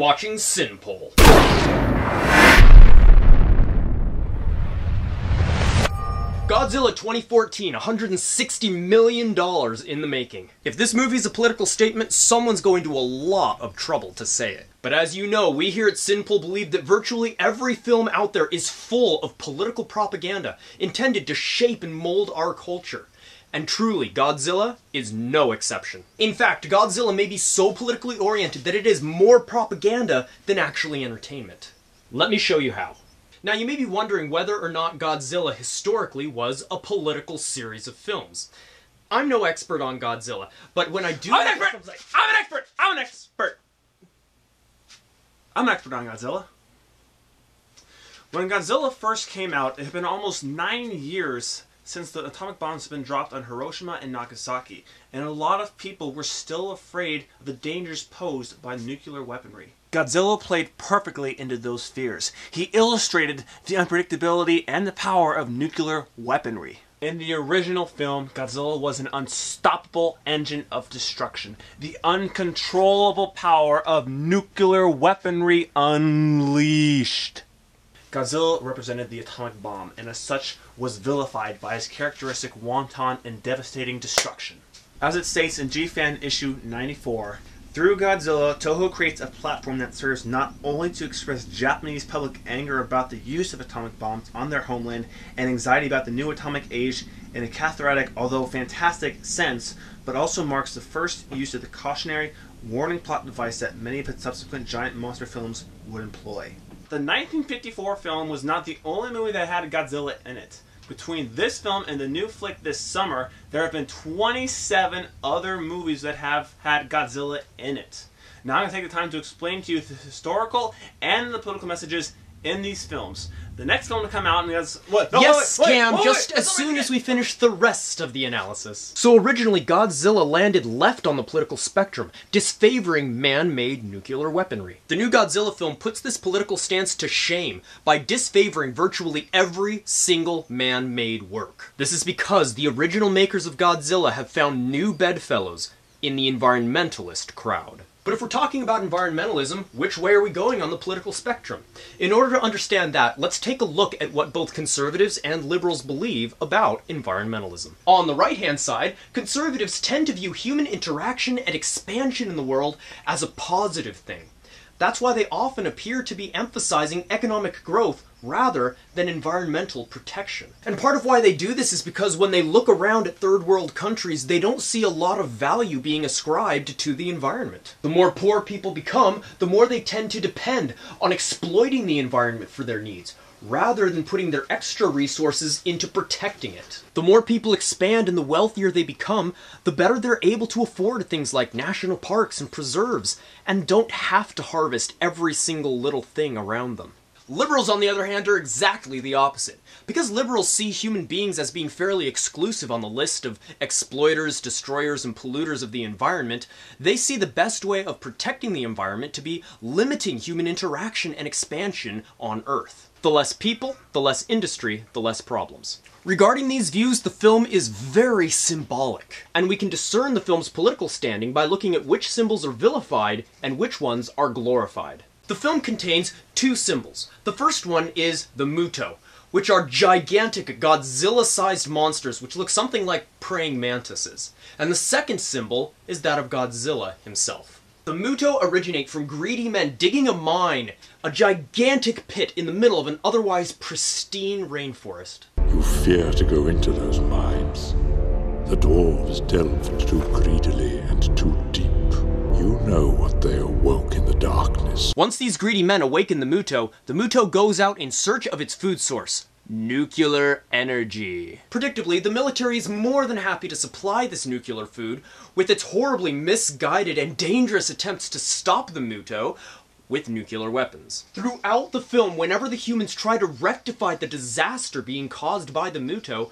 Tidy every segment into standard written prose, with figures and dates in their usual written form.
watching CIN Pol. Godzilla 2014, $160 million in the making. If this movie's a political statement, someone's going to a lot of trouble to say it. But as you know, we here at CIN Pol believe that virtually every film out there is full of political propaganda intended to shape and mold our culture. And truly, Godzilla is no exception. In fact, Godzilla may be so politically oriented that it is more propaganda than actually entertainment. Let me show you how. Now, you may be wondering whether or not Godzilla historically was a political series of films. I'm no expert on Godzilla, but when I do... I'm an expert on Godzilla. When Godzilla first came out, it had been almost 9 years since the atomic bombs had been dropped on Hiroshima and Nagasaki, and a lot of people were still afraid of the dangers posed by nuclear weaponry. Godzilla played perfectly into those fears. He illustrated the unpredictability and the power of nuclear weaponry. In the original film, Godzilla was an unstoppable engine of destruction. The uncontrollable power of nuclear weaponry unleashed. Godzilla represented the atomic bomb, and as such was vilified by his characteristic wanton and devastating destruction. As it states in G-Fan issue 94, through Godzilla, Toho creates a platform that serves not only to express Japanese public anger about the use of atomic bombs on their homeland and anxiety about the new atomic age in a cathartic, although fantastic, sense, but also marks the first use of the cautionary, warning plot device that many of its subsequent giant monster films would employ. The 1954 film was not the only movie that had Godzilla in it. Between this film and the new flick this summer, there have been 27 other movies that have had Godzilla in it. Now I'm going to take the time to explain to you the historical and the political messages in these films. The next film to come out and has... What? No, yes, wait, Scam, just as soon as we finish the rest of the analysis. So originally, Godzilla landed left on the political spectrum, disfavoring man-made nuclear weaponry. The new Godzilla film puts this political stance to shame by disfavoring virtually every single man-made work. This is because the original makers of Godzilla have found new bedfellows in the environmentalist crowd. But if we're talking about environmentalism, which way are we going on the political spectrum? In order to understand that, let's take a look at what both conservatives and liberals believe about environmentalism. On the right-hand side, conservatives tend to view human interaction and expansion in the world as a positive thing. That's why they often appear to be emphasizing economic growth rather than environmental protection. And part of why they do this is because when they look around at third world countries, they don't see a lot of value being ascribed to the environment. The more poor people become, the more they tend to depend on exploiting the environment for their needs, rather than putting their extra resources into protecting it. The more people expand and the wealthier they become, the better they're able to afford things like national parks and preserves, and don't have to harvest every single little thing around them. Liberals, on the other hand, are exactly the opposite. Because liberals see human beings as being fairly exclusive on the list of exploiters, destroyers, and polluters of the environment, they see the best way of protecting the environment to be limiting human interaction and expansion on Earth. The less people, the less industry, the less problems. Regarding these views, the film is very symbolic, and we can discern the film's political standing by looking at which symbols are vilified and which ones are glorified. The film contains two symbols. The first one is the Muto, which are gigantic Godzilla-sized monsters which look something like praying mantises. And the second symbol is that of Godzilla himself. The Muto originate from greedy men digging a mine, a gigantic pit in the middle of an otherwise pristine rainforest. You fear to go into those mines. The dwarves delved too greedily and too deep. You know what they awoke in the darkness. Once these greedy men awaken the Muto goes out in search of its food source, nuclear energy. Predictably, the military is more than happy to supply this nuclear food with its horribly misguided and dangerous attempts to stop the Muto with nuclear weapons. Throughout the film, whenever the humans try to rectify the disaster being caused by the Muto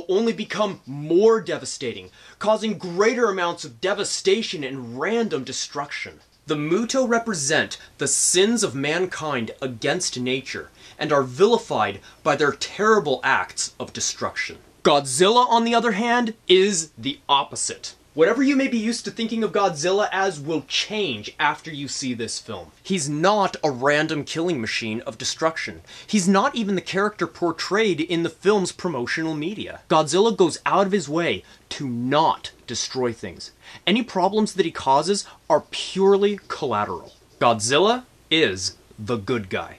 only become more devastating, causing greater amounts of devastation and random destruction. The Muto represent the sins of mankind against nature, and are vilified by their terrible acts of destruction. Godzilla, on the other hand, is the opposite. Whatever you may be used to thinking of Godzilla as will change after you see this film. He's not a random killing machine of destruction. He's not even the character portrayed in the film's promotional media. Godzilla goes out of his way to not destroy things. Any problems that he causes are purely collateral. Godzilla is the good guy.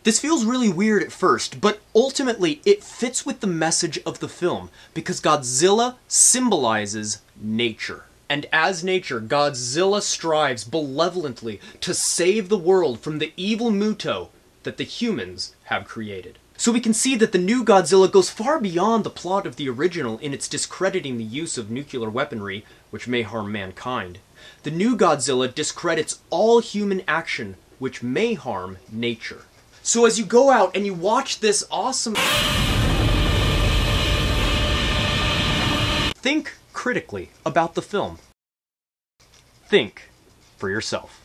This feels really weird at first, but ultimately it fits with the message of the film, because Godzilla symbolizes nature. And as nature, Godzilla strives malevolently to save the world from the evil Muto that the humans have created. So we can see that the new Godzilla goes far beyond the plot of the original in its discrediting the use of nuclear weaponry, which may harm mankind. The new Godzilla discredits all human action, which may harm nature. So as you go out and you watch this awesome... Think critically about the film. Think for yourself.